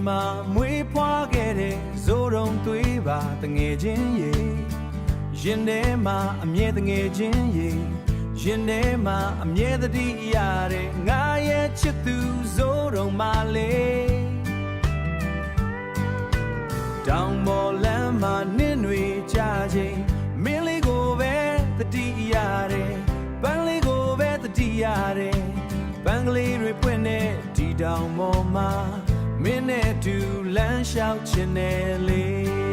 မှာမွေးဖွားခဲ့တဲ့ဇိုးတုံသွေးပါတငယ်ချင်းရေရင်ထဲမှာအမြဲတငယ်ချင်းရေရင်ထဲမှာအမြဲတတိရတဲ့ငါရဲ့ချစ်သူဇိုးတုံမလေးတောင်ပေါ်လမ်းမှာနင်းတွေကြခြင်းမင်းလေးကိုပဲတတိရတယ်ပန်းလေးကိုပဲတတိရတယ်ပန်းကလေးတွေပွင့်တဲ့ဒီတောင်ပေါ်မှာမင်းနဲ့တူလမ်းလျှောက်ခြင်းနဲ့လေ